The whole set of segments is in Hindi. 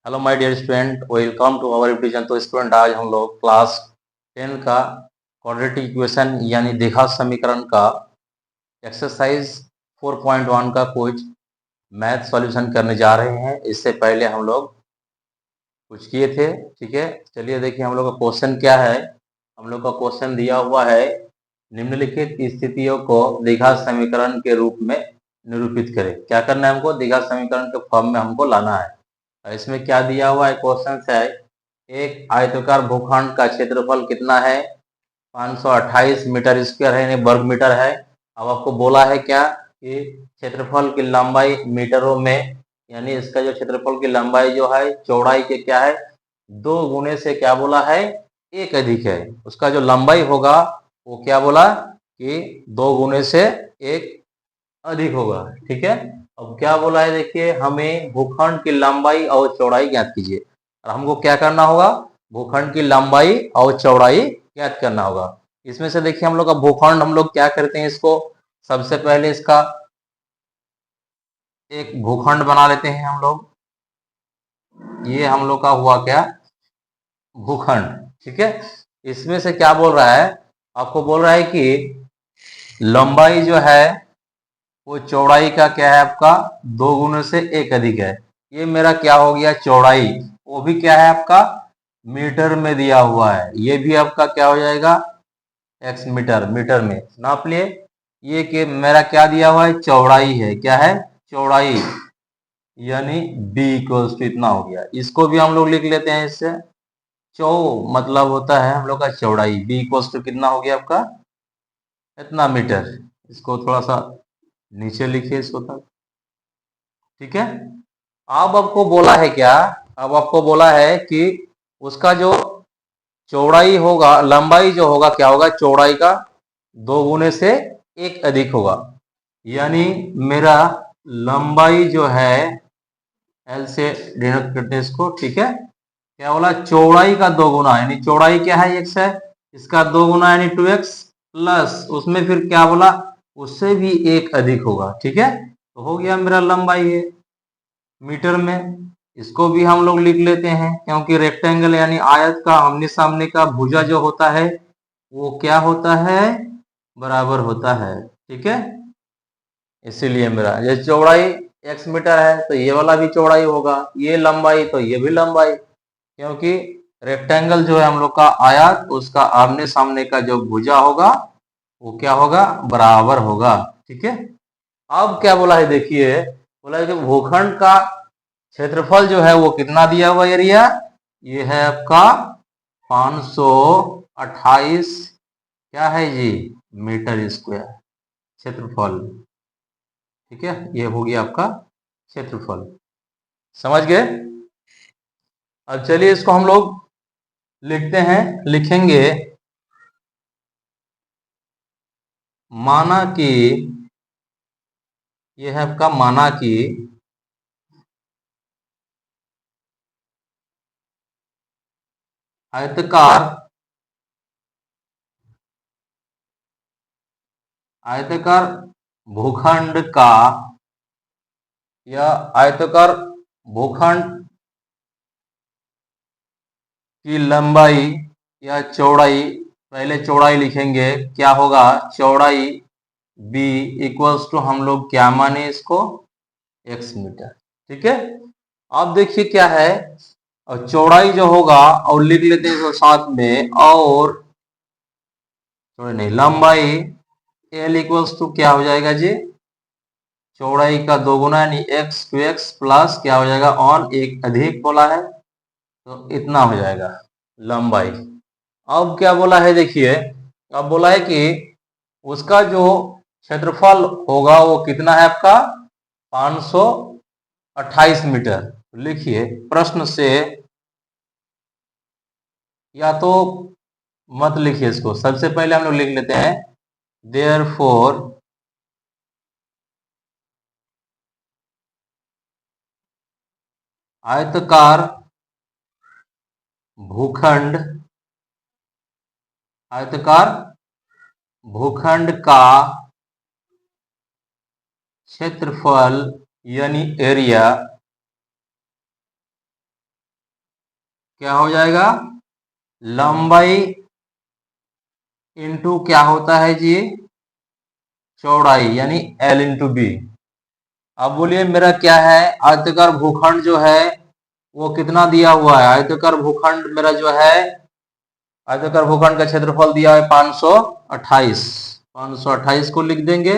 Hello my dear student, welcome to our revision. तो स्टूडेंट, आज हम लोग क्लास 10 का क्वाड्रेटिक इक्वेशन यानी द्विघात समीकरण का एक्सरसाइज 4.1 का कुछ मैथ सॉल्यूशन करने जा रहे हैं। इससे पहले हम लोग कुछ किए थे, ठीक है। चलिए देखिए हम लोग का क्वेश्चन क्या है। हम लोग का क्वेश्चन दिया हुआ है, निम्नलिखित स्थितियों को द्विघात समीकरण के रूप में निरूपित करें। क्या करना है हमको? द्विघात समीकरण के फॉर्म में हमको लाना है। इसमें क्या दिया हुआ है? क्वेश्चन है, एक आयताकार भूखंड का क्षेत्रफल कितना है? 528 मीटर स्क्वायर है, यानी वर्ग मीटर है। अब आपको बोला है क्या कि क्षेत्रफल की लंबाई मीटरों में, यानी इसका जो क्षेत्रफल की लंबाई जो है चौड़ाई के क्या है, 2 गुने से क्या बोला है, 1 अधिक है। उसका जो लंबाई होगा वो क्या बोला कि 2 गुने से 1 अधिक होगा, ठीक है। अब क्या बोला है, देखिए हमें भूखंड की लंबाई और चौड़ाई ज्ञात कीजिए। और हमको क्या करना होगा? भूखंड की लंबाई और चौड़ाई ज्ञात करना होगा। इसमें से देखिए हम लोग का भूखंड, हम लोग क्या करते हैं इसको, सबसे पहले इसका एक भूखंड बना लेते हैं हम लोग। ये हम लोग का हुआ क्या? भूखंड, ठीक है। इसमें से क्या बोल रहा है, आपको बोल रहा है कि लंबाई जो है वो चौड़ाई का क्या है आपका, 2 गुने से 1 अधिक है। ये मेरा क्या हो गया? चौड़ाई। वो भी क्या है आपका? मीटर में दिया हुआ है। ये भी आपका क्या हो जाएगा? एक्स मीटर, मीटर में नाप लिए। ये कि मेरा क्या दिया हुआ है? चौड़ाई है। क्या है? चौड़ाई, यानी बी इक्वल्स टू इतना हो गया। इसको भी हम लोग लिख लेते हैं इससे। चौ मतलब होता है हम लोग का चौड़ाई। बी इक्वल्स टू कितना हो गया आपका? इतना मीटर। इसको थोड़ा सा नीचे लिखिए इसको तक, ठीक है। अब आपको बोला है क्या? अब आपको बोला है कि उसका जो चौड़ाई होगा, लंबाई जो होगा क्या होगा? चौड़ाई का 2 गुने से 1 अधिक होगा। यानी मेरा लंबाई जो है, एल से डिनोट करते हैं इसको, ठीक है। क्या बोला? चौड़ाई का 2 गुना, यानी चौड़ाई क्या है? x है, इसका 2 गुना यानी 2x, प्लस उसमें फिर क्या बोला, उससे भी 1 अधिक होगा, ठीक है। तो हो गया मेरा लंबाई है मीटर में। इसको भी हम लोग लिख लेते हैं, क्योंकि रेक्टेंगल यानी आयत का आमने सामने का भुजा जो होता है वो क्या होता है? बराबर होता है, ठीक है। इसीलिए मेरा ये चौड़ाई x मीटर है तो ये वाला भी चौड़ाई होगा, ये लंबाई तो ये भी लंबाई, क्योंकि रेक्टेंगल जो है हम लोग का आयत, उसका आमने सामने का जो भुजा होगा वो क्या होगा? बराबर होगा, ठीक है। अब क्या बोला है, देखिए बोला है कि भूखंड का क्षेत्रफल जो है वो कितना दिया हुआ एरिया, ये है आपका 528 क्या है जी, मीटर स्क्वायर क्षेत्रफल, ठीक है। ये हो गया आपका क्षेत्रफल, समझ गए। अब चलिए इसको हम लोग लिखते हैं, लिखेंगे माना कि, ये है आपका माना कि आयताकार आयताकार भूखंड का, या आयताकार भूखंड की लंबाई या चौड़ाई, पहले चौड़ाई लिखेंगे, क्या होगा? चौड़ाई b इक्वल्स टू, हम लोग क्या माने इसको? x मीटर, ठीक है। अब देखिए क्या है, और चौड़ाई जो होगा, और लिख लेते हैं इसको साथ में, और चौड़ाई नहीं, लंबाई l इक्वल्स टू क्या हो जाएगा जी? चौड़ाई का 2 गुना, यानी x 2x, प्लस क्या हो जाएगा? ऑन 1 अधिक बोला है तो इतना हो जाएगा लंबाई। अब क्या बोला है, देखिए अब बोला है कि उसका जो क्षेत्रफल होगा वो कितना है आपका? 528 मीटर। लिखिए प्रश्न से, या तो मत लिखिए इसको, सबसे पहले हम लोग लिख लेते हैं, देयरफॉर आयताकार भूखंड, आयताकार भूखंड का क्षेत्रफल यानी एरिया क्या हो जाएगा, लंबाई इंटू क्या होता है जी, चौड़ाई, यानी L इंटू बी। अब बोलिए मेरा क्या है, आयताकार भूखंड जो है वो कितना दिया हुआ है, आयताकार भूखंड मेरा जो है, आयताकार भूखंड का क्षेत्रफल दिया है 528। 528 को लिख देंगे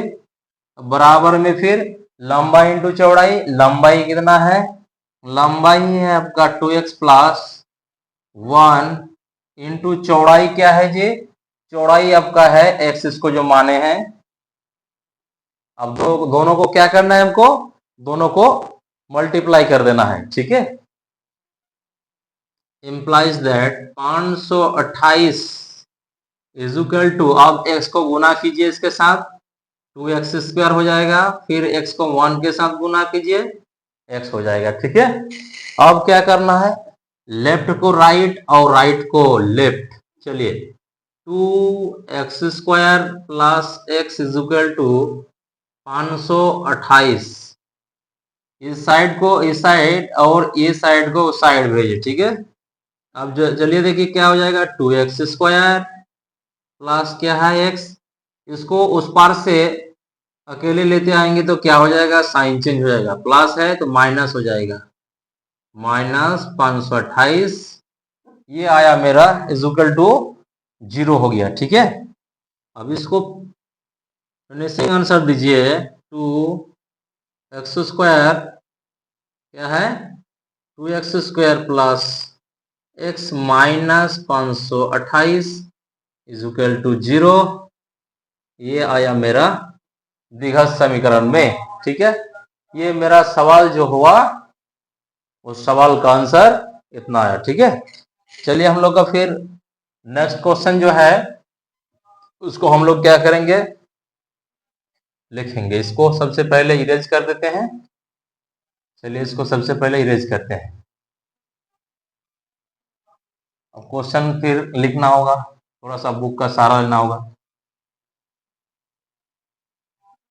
बराबर में, फिर लंबाई इंटू चौड़ाई, लंबाई कितना है, लंबाई है आपका 2x प्लस 1 इंटू चौड़ाई क्या है जी, चौड़ाई आपका है x, इसको जो माने हैं। अब दोनों को क्या करना है हमको, दोनों को मल्टीप्लाई कर देना है, ठीक है। Implies that 528 is equal to, अब x को गुना कीजिए इसके साथ, 2x² हो जाएगा, फिर x को 1 के साथ गुना कीजिए, x हो जाएगा, ठीक है। अब क्या करना है, लेफ्ट को राइट और राइट को लेफ्ट। चलिए 2x² plus x is equal to 528, इस साइड को इस साइड और ये साइड को उस साइड भेजिए, ठीक है। अब चलिए देखिए क्या हो जाएगा, 2x² प्लस क्या है x, इसको उस पार से अकेले लेते आएंगे तो क्या हो जाएगा, साइन चेंज हो जाएगा, प्लस है तो माइनस हो जाएगा, माइनस 528, ये आया मेरा इक्वल टू 0 हो गया, ठीक है। अब इसको फिनिशिंग आंसर दीजिए, 2x² क्या है, 2x² plus x minus 528 equal to 0, ये आया मेरा द्विघात समीकरण में, ठीक है। ये मेरा सवाल जो हुआ उस सवाल का आंसर इतना आया, ठीक है। चलिए हम लोग का फिर नेक्स्ट क्वेश्चन जो है उसको हम लोग क्या करेंगे, लिखेंगे। इसको सबसे पहले इरेज कर देते हैं, चलिए इसको सबसे पहले इरेज करते हैं। अब क्वेश्चन फिर लिखना होगा, थोड़ा सा बुक का सहारा लेना होगा,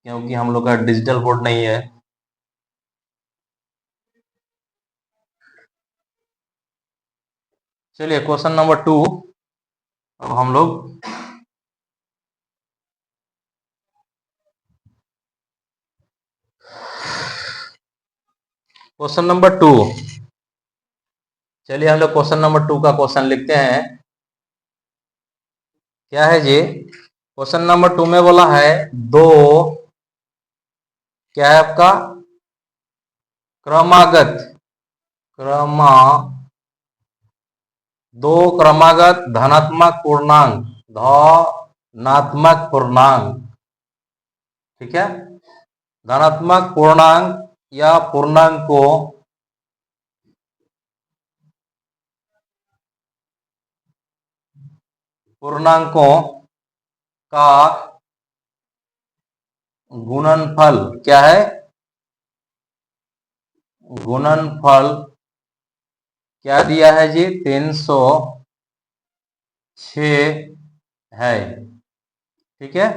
क्योंकि हम लोग का डिजिटल बोर्ड नहीं है। चलिए क्वेश्चन नंबर 2, अब हम लोग क्वेश्चन नंबर 2, चलिए हम लोग क्वेश्चन नंबर 2 का क्वेश्चन लिखते हैं। क्या है जी, क्वेश्चन नंबर 2 में बोला है दो, क्या है आपका, क्रमागत दो क्रमागत धनात्मक पूर्णांक, ठीक है, धनात्मक पूर्णांक या पूर्णांकों का गुणनफल क्या है, गुणनफल क्या दिया है जी, 306 है, ठीक है।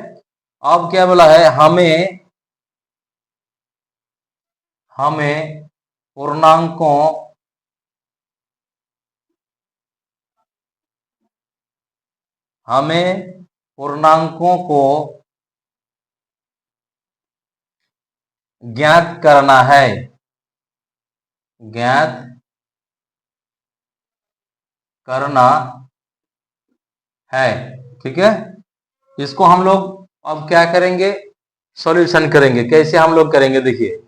अब क्या बोला है, हमें पूर्णांकों को ज्ञात करना है, ज्ञात करना है, ठीक है। इसको हम लोग अब क्या करेंगे, सॉल्यूशन करेंगे। कैसे हम लोग करेंगे, देखिए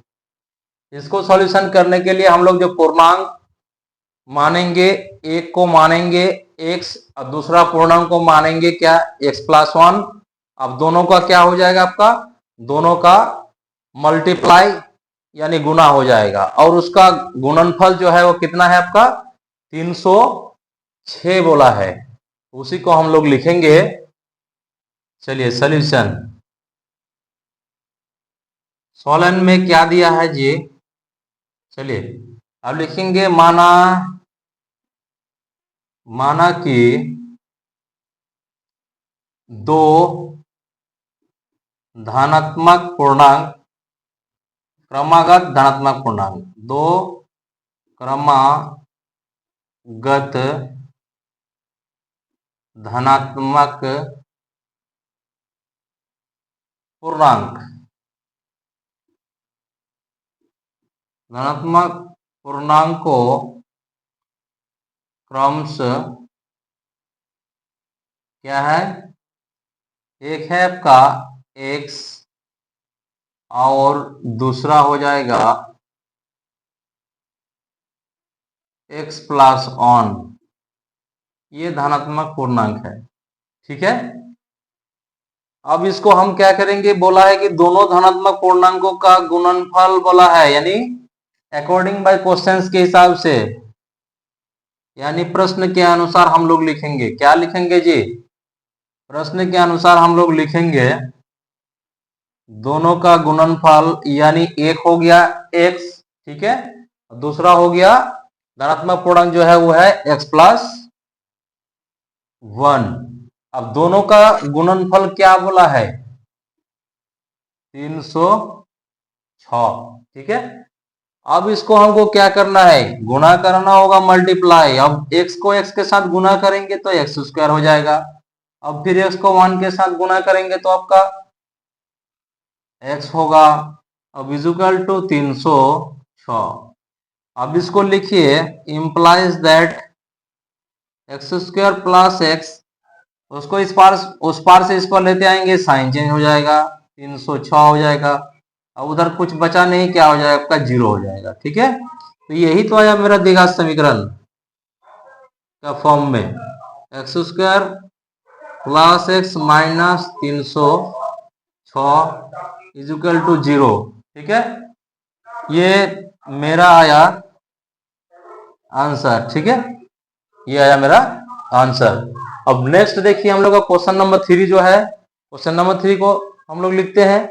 इसको सॉल्यूशन करने के लिए हम लोग जो पूर्णांक मानेंगे, एक को मानेंगे x और दूसरा पूर्णांक को मानेंगे क्या, x+1। अब दोनों का क्या हो जाएगा, आपका दोनों का मल्टीप्लाई यानी गुना हो जाएगा, और उसका गुणनफल जो है वो कितना है आपका, 306 बोला है, उसी को हम लोग लिखेंगे। चलिए सॉल्यूशन, सोलन में क्या दिया है जी, चलिए अब लिखेंगे, माना कि दो धनात्मक पूर्णांक, क्रमागत धनात्मक पूर्णांक, दो क्रमागत गत धनात्मक पूर्णांक, धनात्मक पूर्णांक को क्रमशः क्या है, एक है आपका x और दूसरा हो जाएगा x प्लस ऑन, ये धनात्मक पूर्णांक है। ठीक है, अब इसको हम क्या करेंगे, बोला है कि दोनों धनात्मक पूर्णांकों का गुणनफल बोला है, यानी अकॉर्डिंग बाय क्वेश्चंस के हिसाब से, यानी प्रश्न के अनुसार हम लोग लिखेंगे। क्या लिखेंगे जी, प्रश्न के अनुसार हम लोग लिखेंगे दोनों का गुणनफल, यानी एक हो गया x, ठीक है, दूसरा हो गया धनात्मक पूर्णांक जो है वो है x प्लस 1। अब दोनों का गुणनफल क्या बोला है, 306। ठीक है, अब इसको हमको क्या करना है, गुणा करना होगा, मल्टीप्लाई। अब x को x के साथ गुणा करेंगे तो एक्स स्क्वायर हो जाएगा, अब फिर x को 1 के साथ गुणा करेंगे तो आपका x होगा। अब इजुकल टू 306। अब इसको लिखिए, implies that x square plus x, उसको उस पार से इस पर लेते आएंगे, साइन चेंज हो जाएगा, 306 हो जाएगा। अब उधर कुछ बचा नहीं, क्या हो जाएगा आपका, 0 हो जाएगा। ठीक है, तो यही तो आया मेरा द्विघात समीकरण का फॉर्म में, x square plus x minus 306 equal to 0। ठीक है, ये मेरा आया आंसर। ठीक है, ये आया मेरा आंसर। अब नेक्स्ट देखिए हम लोग का क्वेश्चन नंबर 3 जो है, क्वेश्चन नंबर 3 को हम लोग लिखते हैं।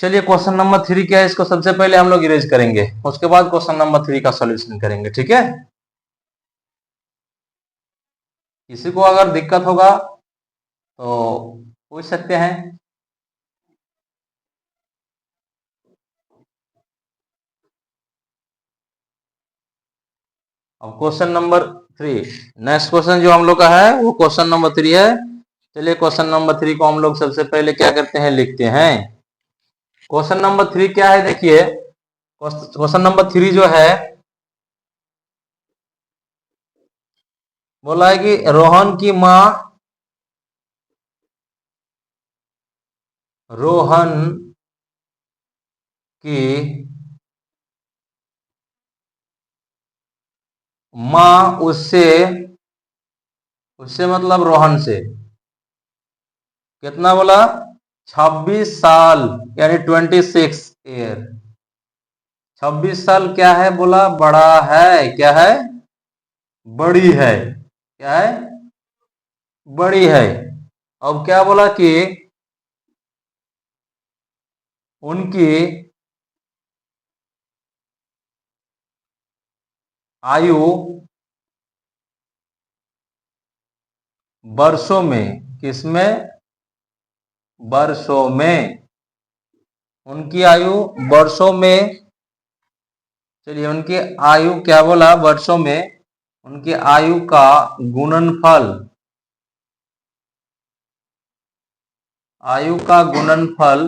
चलिए क्वेश्चन नंबर 3 क्या है, इसको सबसे पहले हम लोग इरेज करेंगे, उसके बाद क्वेश्चन नंबर 3 का सॉल्यूशन करेंगे। ठीक है, किसी को अगर दिक्कत होगा तो पूछ सकते हैं। अब क्वेश्चन नंबर 3, नेक्स्ट क्वेश्चन जो हम लोग का है वो क्वेश्चन नंबर 3 है। चलिए क्वेश्चन नंबर 3 को हम लोग सबसे पहले क्या करते हैं, लिखते हैं। क्वेश्चन नंबर 3 क्या है, देखिए क्वेश्चन नंबर 3 जो है बोला है कि रोहन की माँ, रोहन की माँ उससे, उससे मतलब रोहन से कितना बोला, 26 साल, यानी 26 ईयर। 26 साल क्या है बोला, बड़ा है, क्या है, बड़ी है, क्या है, बड़ी है। अब क्या बोला कि उनकी आयु वर्षों में, किसमें, वर्षों में, उनकी आयु वर्षों में। चलिए उनकी आयु क्या बोला, वर्षों में, उनकी आयु का गुणनफल, आयु का गुणनफल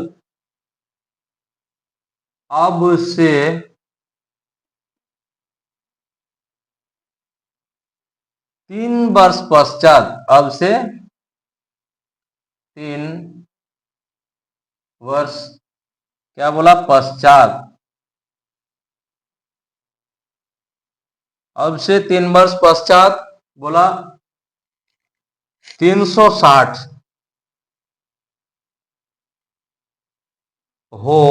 अब से 3 वर्ष पश्चात, अब से 3 वर्ष क्या बोला, पश्चात, अब से 3 वर्ष पश्चात बोला 360 हो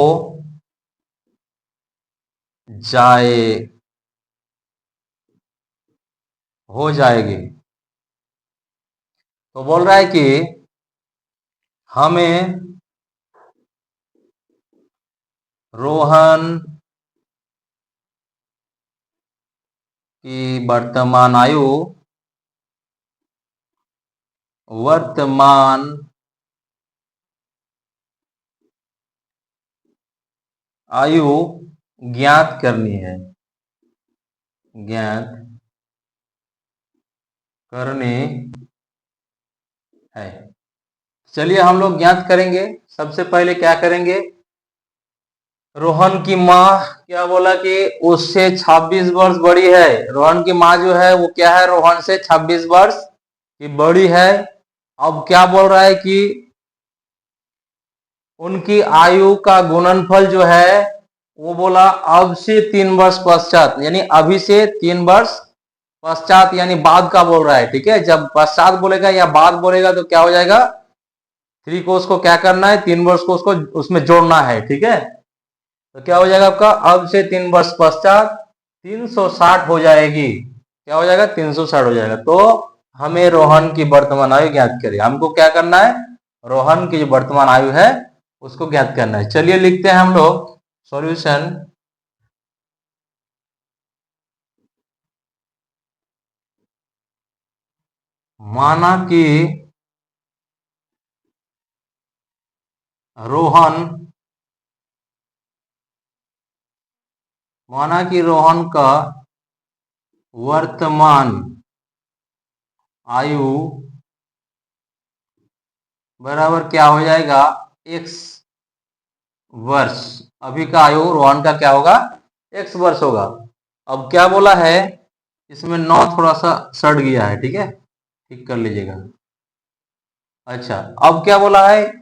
जाए, हो जाएगी। तो बोल रहा है कि हमें रोहन की वर्तमान आयु, वर्तमान आयु ज्ञात करनी है, ज्ञात करनी है। चलिए हम लोग ज्ञात करेंगे। सबसे पहले क्या करेंगे, रोहन की माँ क्या बोला कि उससे 26 वर्ष बड़ी है। रोहन की माँ जो है वो क्या है, रोहन से 26 वर्ष की बड़ी है। अब क्या बोल रहा है कि उनकी आयु का गुणनफल जो है वो बोला अब से 3 वर्ष पश्चात, यानी अभी से 3 वर्ष पश्चात, यानी बाद का बोल रहा है। ठीक है, जब पश्चात बोलेगा या बाद बोलेगा तो क्या हो जाएगा, 3 को उसको क्या करना है, 3 वर्ष को उसको उसमें जोड़ना है। ठीक है, तो क्या हो जाएगा आपका, अब से 3 वर्ष पश्चात 360 हो जाएगी। क्या हो जाएगा, 360 हो जाएगा। तो हमें रोहन की वर्तमान आयु ज्ञात करिए। हमको क्या करना है, रोहन की जो वर्तमान आयु है उसको ज्ञात करना है। चलिए लिखते हैं हम लोग सॉल्यूशन। माना कि रोहन का वर्तमान आयु बराबर क्या हो जाएगा, x वर्ष। अभी का आयु रोहन का क्या होगा, x वर्ष होगा। अब क्या बोला है, इसमें 9 थोड़ा सा सड़ गया है। ठीक है, ठीक कर लीजिएगा। अच्छा, अब क्या बोला है,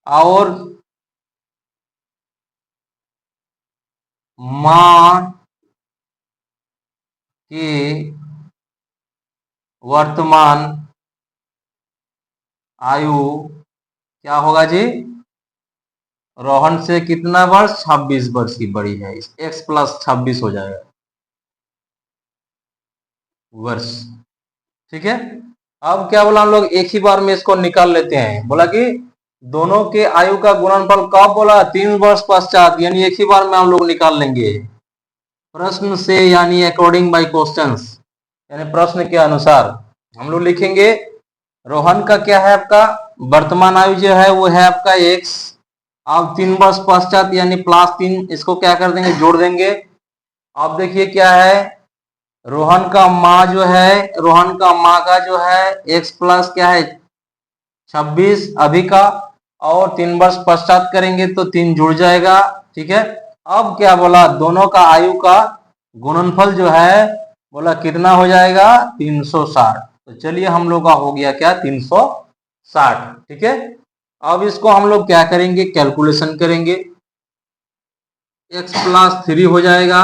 और मां की वर्तमान आयु क्या होगा जी, रोहन से कितना वर्ष, 26 वर्ष की बड़ी है। x प्लस 26 हो जाएगा वर्ष। ठीक है, अब क्या बोला, हम लोग एक ही बार में इसको निकाल लेते हैं। बोला कि दोनों के आयु का गुणनफल कब बोला, 3 वर्ष पश्चात, यानी एक ही बार में हम लोग निकाल लेंगे प्रश्न से, यानी अकॉर्डिंग बाय क्वेश्चंस, यानी प्रश्न के अनुसार हम लोग लिखेंगे। रोहन का क्या है, आपका वर्तमान आयु जो है वो है आपका x। अब 3 वर्ष पश्चात यानी +3, इसको क्या कर देंगे, जोड़ देंगे। अब देखिए क्या है, रोहन का माँ जो है, रोहन का माँ का जो है x प्लस क्या है 26 अभी का, और 3 वर्ष पश्चात करेंगे तो 3 जुड़ जाएगा। ठीक है, अब क्या बोला, दोनों का आयु का गुणनफल जो है बोला कितना हो जाएगा, 360। तो चलिए हम लोग का हो गया क्या, 360। ठीक है, अब इसको हम लोग क्या करेंगे, कैलकुलेशन करेंगे। x प्लस 3 हो जाएगा,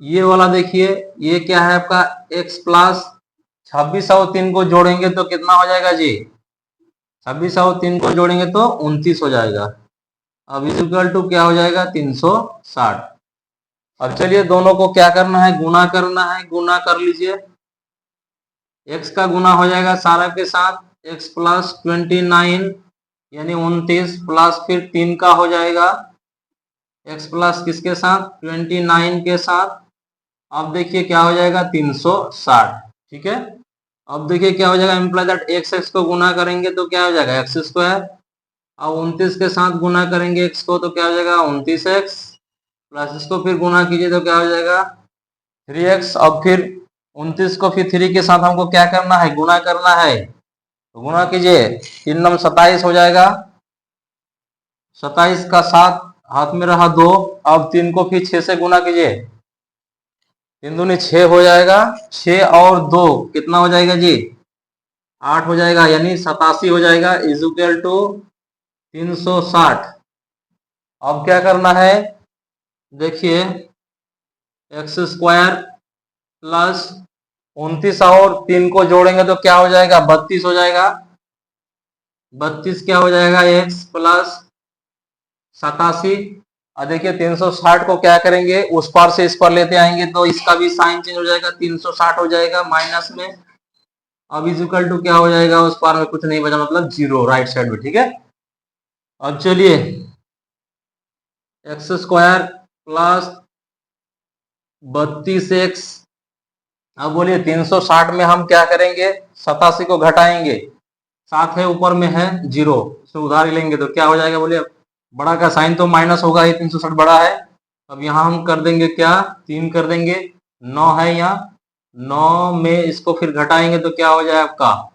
ये वाला देखिए, ये क्या है आपका x प्लस 26 और 3 को जोड़ेंगे तो कितना हो जाएगा जी, 26 और 3 को जोड़ेंगे तो 29 हो जाएगा। अब इक्वल टू क्या हो जाएगा, 360। अब चलिए दोनों को क्या करना है, गुना करना है। गुना कर लीजिए, x का गुना हो जाएगा सारा के साथ, x प्लस 29 यानी 29 प्लस फिर 3 का हो जाएगा, x प्लस किसके साथ, 29 के साथ। अब देखिए क्या हो जाएगा, 360। ठीक है, अब देखिए क्या हो जाएगा, इम्प्लाई दैट x को गुना करेंगे तो क्या हो जाएगा, एक्स स्क्वायर। अब 29 के साथ गुना करेंगे x को तो क्या हो जाएगा, 29x, प्लस इसको फिर गुना कीजिए तो क्या हो जाएगा, 3x। अब फिर 29 को फिर 3 के साथ हमको क्या करना है, गुना करना है। तो गुना कीजिए, 3 नम 27 हो जाएगा, 27 का 7 हाथ में रहा 2। अब 3 को फिर 6 से गुना कीजिए, 3 दूनी 6 हो जाएगा, 6 और 2 कितना हो जाएगा जी, 8 हो जाएगा, यानी 87 हो जाएगा, इज इक्वल टू 360। अब क्या करना है, देखिए एक्स स्क्वायर प्लस 29 और 3 को जोड़ेंगे तो क्या हो जाएगा, 32 हो जाएगा। 32 क्या हो जाएगा, एक्स प्लस 87। और देखिए 360 को क्या करेंगे, उस पार से इस पर लेते आएंगे तो इसका भी साइन चेंज हो जाएगा, 360 हो जाएगा माइनस में। अब इज इक्वल टू क्या हो जाएगा, उस पार में कुछ नहीं बचा, मतलब 0 राइट साइड में। ठीक है, अब चलिए एक्स स्क्वायर प्लस 32x। अब बोलिए 360 में हम क्या करेंगे, 87 को घटाएंगे, साथ है ऊपर में है 0, इसमें उधार ही लेंगे तो क्या हो जाएगा, बोलिए बड़ा का साइन तो माइनस होगा ही, 360 बड़ा है। अब यहाँ हम कर देंगे क्या, 3 कर देंगे, 9 है यहाँ, 9 में इसको फिर घटाएंगे तो क्या हो जाए आपका,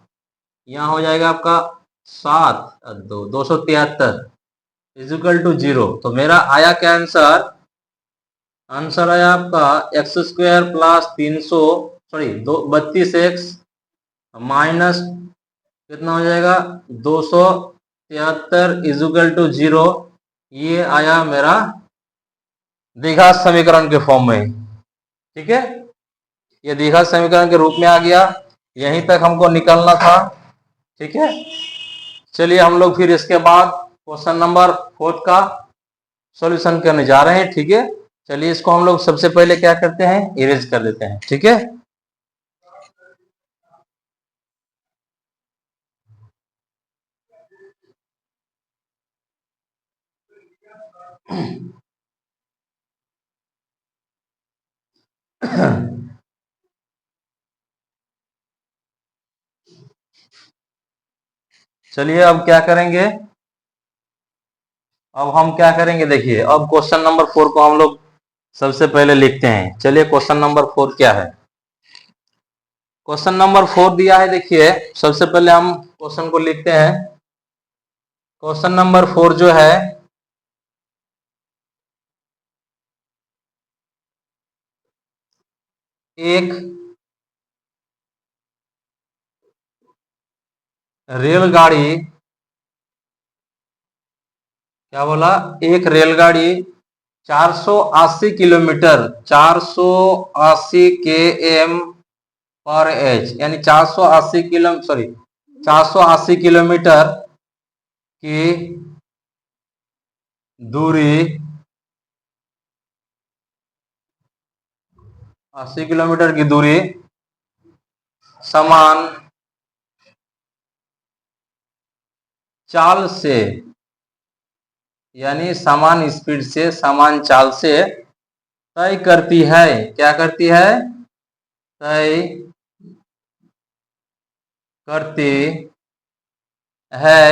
यहाँ हो जाएगा आपका 7 2 273 इजिकल टू 0। तो मेरा आया क्या आंसर, आंसर आया आपका x² plus 300 sorry 32x minus कितना हो जाएगा 273 इजिकल टू 0। ये आया मेरा द्विघात समीकरण के फॉर्म में। ठीक है, ये द्विघात समीकरण के रूप में आ गया, यहीं तक हमको निकलना था। ठीक है, चलिए हम लोग फिर इसके बाद क्वेश्चन नंबर 4 का सॉल्यूशन करने जा रहे हैं। ठीक है, चलिए इसको हम लोग सबसे पहले क्या करते हैं, इरेज कर देते हैं। ठीक है, चलिए अब क्या करेंगे, अब हम क्या करेंगे देखिए, अब क्वेश्चन नंबर 4 को हम लोग सबसे पहले लिखते हैं। चलिए क्वेश्चन नंबर 4 क्या है, क्वेश्चन नंबर 4 दिया है, देखिए सबसे पहले हम क्वेश्चन को लिखते हैं। क्वेश्चन नंबर 4 जो है, एक रेलगाड़ी, क्या बोला, एक रेलगाड़ी 480 किलोमीटर 480 km पर एच, यानी 480 किलो सॉरी 480 किलोमीटर की दूरी, 80 किलोमीटर की दूरी समान चाल से, यानी समान स्पीड से समान चाल से तय करती है। क्या करती है, तय करती है।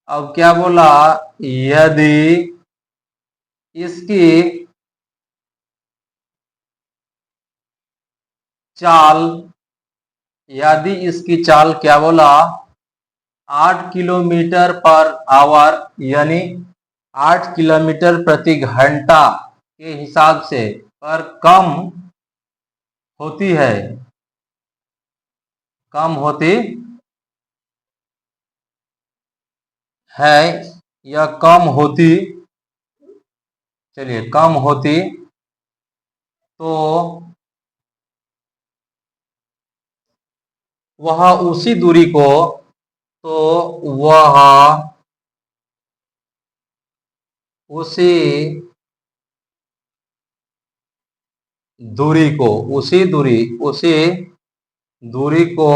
अब क्या बोला, यदि इसकी चाल, यदि इसकी चाल क्या बोला 8 किलोमीटर पर आवर, यानी 8 किलोमीटर प्रति घंटा के हिसाब से पर कम होती है, कम होती है या कम होती, चलिए कम होती, तो वह उसी दूरी को, तो वह उसी दूरी को, उसी दूरी को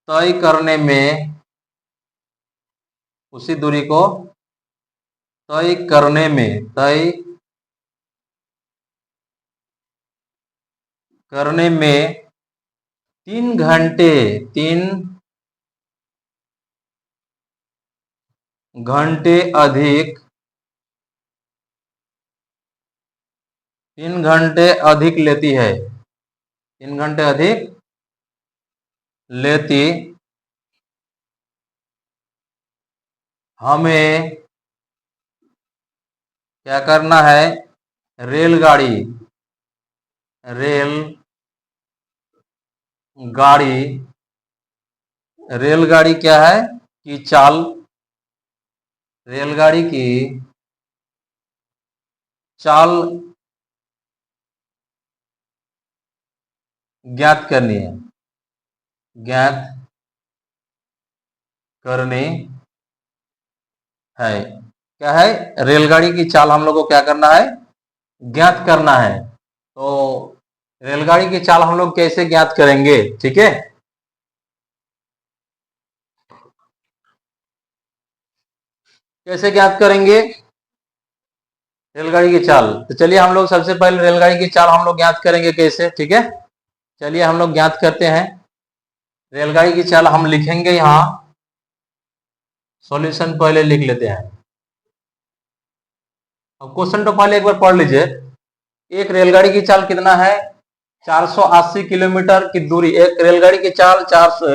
तय करने में, उसी दूरी को तय करने में, तय करने में 3 घंटे अधिक, 3 घंटे अधिक लेती है, 3 घंटे अधिक लेती। हमें क्या करना है, रेलगाड़ी, रेलगाड़ी, रेलगाड़ी क्या है कि चाल, रेलगाड़ी की चाल ज्ञात करनी है, ज्ञात करनी है। क्या है, रेलगाड़ी की चाल हम लोग को क्या करना है, ज्ञात करना है। तो रेलगाड़ी की चाल हम लोग कैसे ज्ञात करेंगे, ठीक है, कैसे ज्ञात करेंगे रेलगाड़ी की चाल। तो चलिए हम लोग सबसे पहले रेलगाड़ी की चाल हम लोग ज्ञात करेंगे कैसे, ठीक है, चलिए हम लोग ज्ञात करते हैं। रेलगाड़ी की चाल हम लिखेंगे यहाँ, सॉल्यूशन पहले लिख लेते हैं। अब क्वेश्चन तो पहले एक बार पढ़ लीजिए। एक रेलगाड़ी की चाल कितना है, 480 किलोमीटर की दूरी। एक रेलगाड़ी की चाल 400,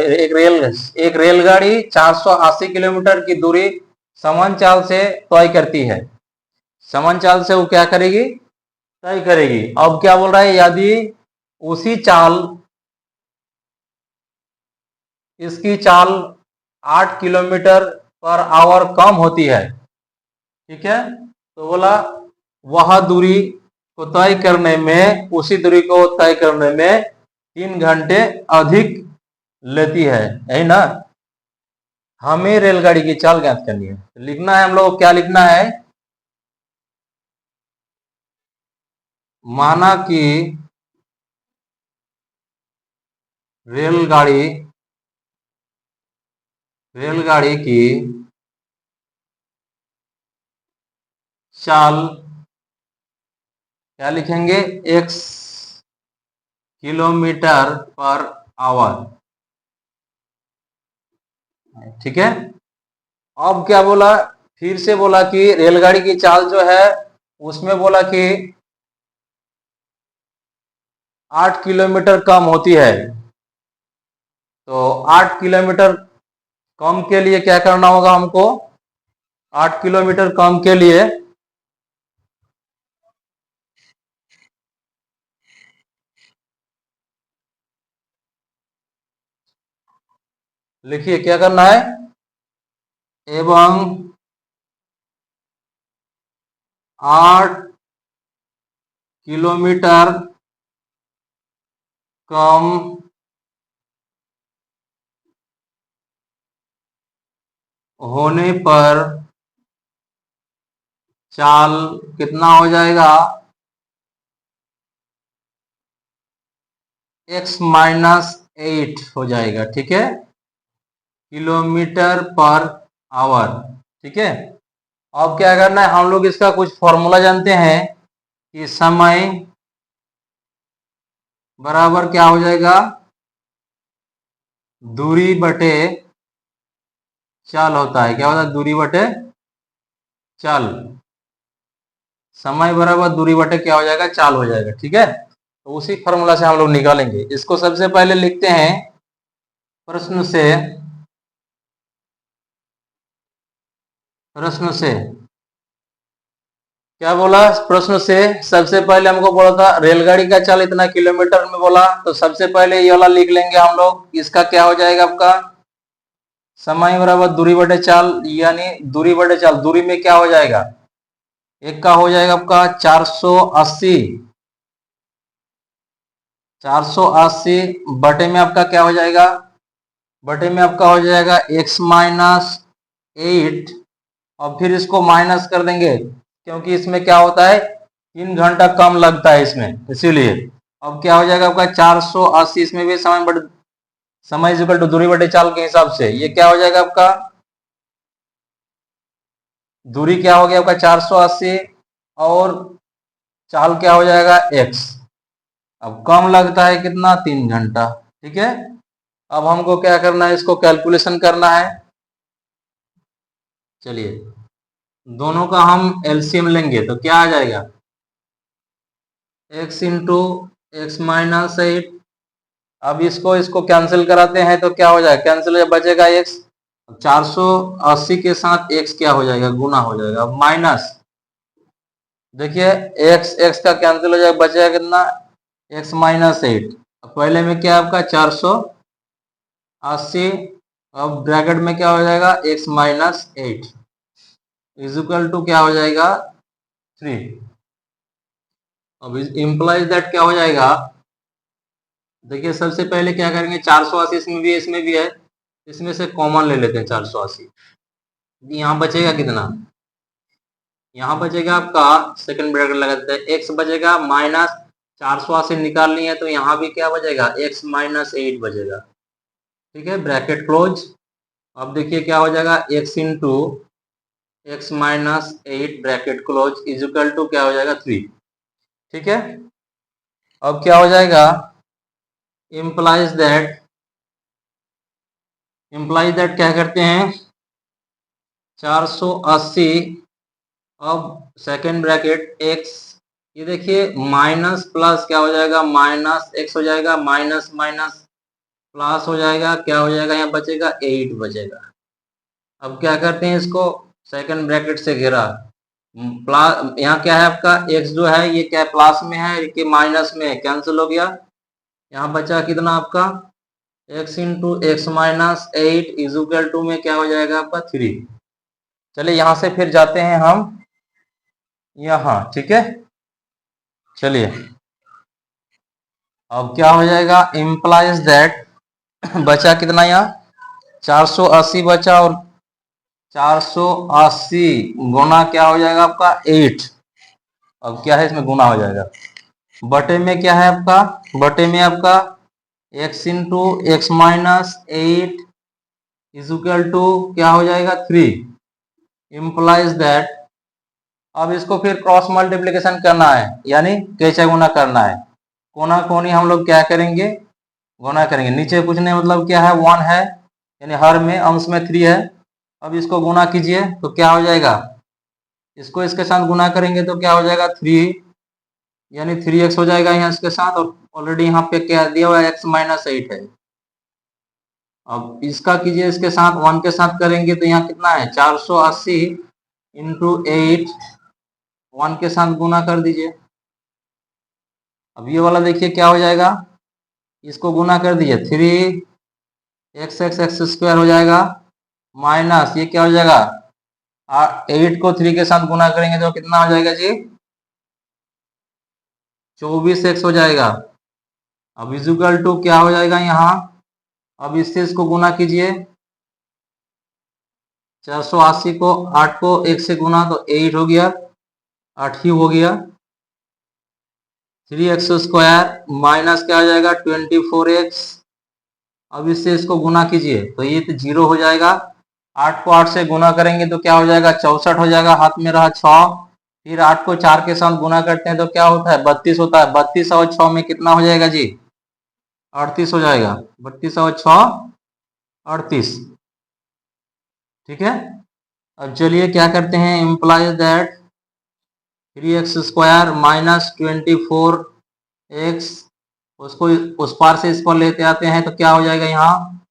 एक रेलगाड़ी 480 किलोमीटर की दूरी समान चाल से तय करती है। समान चाल से वो क्या करेगी, तय करेगी। अब क्या बोल रहा है, यदि उसी चाल, इसकी चाल 8 किलोमीटर पर आवर कम होती है, ठीक है, तो बोला वह दूरी को तय करने में, उसी दूरी को तय करने में 3 घंटे अधिक लेती है, यही ना। हमें रेलगाड़ी की चाल ज्ञात करनी है, लिखना है हम लोग, क्या लिखना है, माना कि रेलगाड़ी रेलगाड़ी की चाल, क्या लिखेंगे, x किलोमीटर पर आवर, ठीक है। अब क्या बोला, फिर से बोला कि रेलगाड़ी की चाल जो है उसमें बोला कि 8 किलोमीटर कम होती है। तो 8 किलोमीटर कम के लिए क्या करना होगा हमको, 8 किलोमीटर कम के लिए लिखिए क्या करना है, एवं 8 किलोमीटर कम होने पर चाल कितना हो जाएगा, x-8 हो जाएगा, ठीक है, किलोमीटर पर आवर, ठीक है। अब क्या करना है, हम लोग इसका कुछ फॉर्मूला जानते हैं कि समय बराबर क्या हो जाएगा, दूरी बटे चाल होता है। क्या होता है, दूरी बटे चाल। समय बराबर दूरी बटे क्या हो जाएगा, चाल हो जाएगा, ठीक है। तो उसी फॉर्मूला से हम लोग निकालेंगे। इसको सबसे पहले लिखते हैं प्रश्न से, प्रश्न से क्या बोला, प्रश्न से सबसे पहले हमको बोला था रेलगाड़ी का चाल इतना किलोमीटर में बोला, तो सबसे पहले ये वाला लिख लेंगे हम लोग। इसका क्या हो जाएगा आपका, समय बराबर दूरी बटे चाल, यानी दूरी बटे चाल, दूरी में क्या हो जाएगा, एक का हो जाएगा आपका 480, 480 बटे में आपका क्या हो जाएगा, बटे में आपका हो जाएगा x-8। और फिर इसको माइनस कर देंगे, क्योंकि इसमें क्या होता है, 3 घंटा कम लगता है इसमें, इसीलिए। अब क्या हो जाएगा आपका 480, इसमें भी समय इज इक्वल टू दूरी बटे चाल के हिसाब से ये क्या हो जाएगा आपका, दूरी क्या हो गया आपका 480 और चाल क्या हो जाएगा x। अब कम लगता है कितना, 3 घंटा, ठीक है। अब हमको क्या करना है, इसको कैलकुलेशन करना है। चलिए दोनों का हम एलसीएम लेंगे तो क्या आ जाएगा, x इंटू x-8। अब इसको इसको कैंसिल कराते हैं तो क्या हो जाएगा, कैंसिल हो जाएगा, बचेगा x। 480 के साथ x क्या हो जाएगा, गुना हो जाएगा। अब माइनस, देखिए x x का कैंसिल हो जाएगा, बचेगा कितना, x-8। पहले में क्या आपका 480, अब ब्रैकेट में क्या हो जाएगा, x-8 इज इक्वल टू क्या हो जाएगा, 3। अब इम्प्लाइज दैट क्या हो जाएगा, देखिए सबसे पहले क्या करेंगे, 480 इसमें भी है, इसमें से कॉमन ले लेते हैं 480। यहाँ बचेगा कितना, यहाँ बचेगा आपका, सेकंड ब्रैकेट लगा देते हैं, x बचेगा माइनस 480 निकाल लिए तो यहाँ भी क्या बचेगा, x-8 बचेगा, ठीक है, ब्रैकेट क्लोज। अब देखिए क्या हो जाएगा, x into x-8 bracket close is equal to क्या हो जाएगा, 3, ठीक है। अब क्या हो जाएगा, इम्प्लाइज दैट क्या करते हैं, 480, अब सेकेंड ब्रैकेट x ये देखिए माइनस प्लस क्या हो जाएगा, माइनस एक्स हो जाएगा, माइनस माइनस प्लस हो जाएगा, क्या हो जाएगा, यहाँ बचेगा 8 बचेगा। अब क्या करते हैं, इसको सेकंड ब्रैकेट से घेरा, प्लस यहाँ क्या है आपका x जो है ये क्या प्लस में है कि माइनस में है, कैंसिल हो गया। यहाँ बचा कितना आपका x into x minus 8 equal to में क्या हो जाएगा आपका 3। चलिए यहाँ से फिर जाते हैं हम यहाँ, ठीक है। चलिए अब क्या हो जाएगा, इम्प्लाइज दैट बचा कितना यहाँ 480 बचा, और 480 गुना क्या हो जाएगा आपका 8। अब क्या है इसमें गुना हो जाएगा, बटे में क्या है आपका, बटे में आपका x into x minus 8 equal to क्या हो जाएगा 3। इम्प्लाइज दैट, अब इसको फिर क्रॉस मल्टीप्लिकेशन करना है, यानी कैसे गुना करना है, कोना कोनी हम लोग क्या करेंगे, गुना करेंगे। नीचे कुछ नहीं मतलब क्या है 1 है, यानी हर में अंश में 3 है। अब इसको गुना कीजिए तो क्या हो जाएगा, इसको इसके साथ गुना करेंगे तो क्या हो जाएगा 3, यानी 3x हो जाएगा यहाँ इसके साथ, और ऑलरेडी यहाँ पे क्या दिया हुआ है x माइनस 8 है। अब इसका कीजिए इसके साथ, 1 के साथ करेंगे तो यहाँ कितना है 480 इंटू 8, 1 के साथ गुना कर दीजिए। अब ये वाला देखिए क्या हो जाएगा, इसको गुना कर दीजिए 3x स्क्वायर हो जाएगा, माइनस ये क्या हो जाएगा 8 को 3 के साथ गुना करेंगे तो कितना हो जाएगा जी 24x हो जाएगा। अब इजुकल टू क्या हो जाएगा यहाँ, अब इससे इसको गुना कीजिए, 480 को 8 को 1 से गुना तो 8 हो गया, 8 ही हो गया। 3x स्क्वायर माइनस क्या हो जाएगा 24x। अब इससे इसको गुना कीजिए तो ये तो 0 हो जाएगा। 8 को 8 से गुना करेंगे तो क्या हो जाएगा 64 हो जाएगा, हाथ में रहा 6। फिर 8 को 4 के साथ गुना करते हैं तो क्या होता है 32 होता है। 32 और 6 में कितना हो जाएगा जी 38 हो जाएगा। 32 और 6 38, ठीक है। अब चलिए क्या करते हैं, implies that 3x square minus 24x, उसको उस पार से इस पर लेते आते हैं तो क्या हो जाएगा यहाँ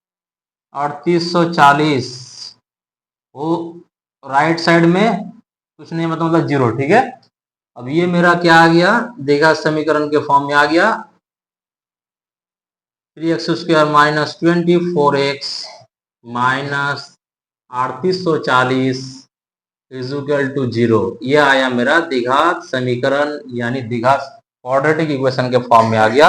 3840, वो राइट साइड में कुछ नहीं मतलब 0, ठीक है। अब ये मेरा क्या आ गया द्विघात समीकरण के फॉर्म में आ गया, 3x square minus 24x minus 3840 equal to 0। ये आया मेरा द्विघात समीकरण, यानी द्विघात क्वाड्रेटिक इक्वेशन के फॉर्म में आ गया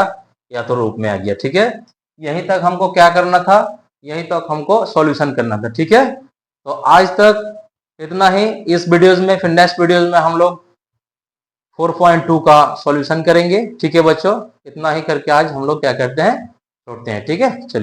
या तो रूप में आ गया, ठीक है। यहीं तक हमको क्या करना था, यहीं तक हमको सॉल्यूशन करना था, ठीक है। तो आज तक इतना ही। इस वीडियोस में फिर नेक्स्ट वीडियोस में हम लोग 4.2 का सॉल्यूशन करेंगे, ठीक है बच्चों। इतना ही करके आज हम लोग क्या करते हैं छोड़ते हैं, ठीक है। चलिए।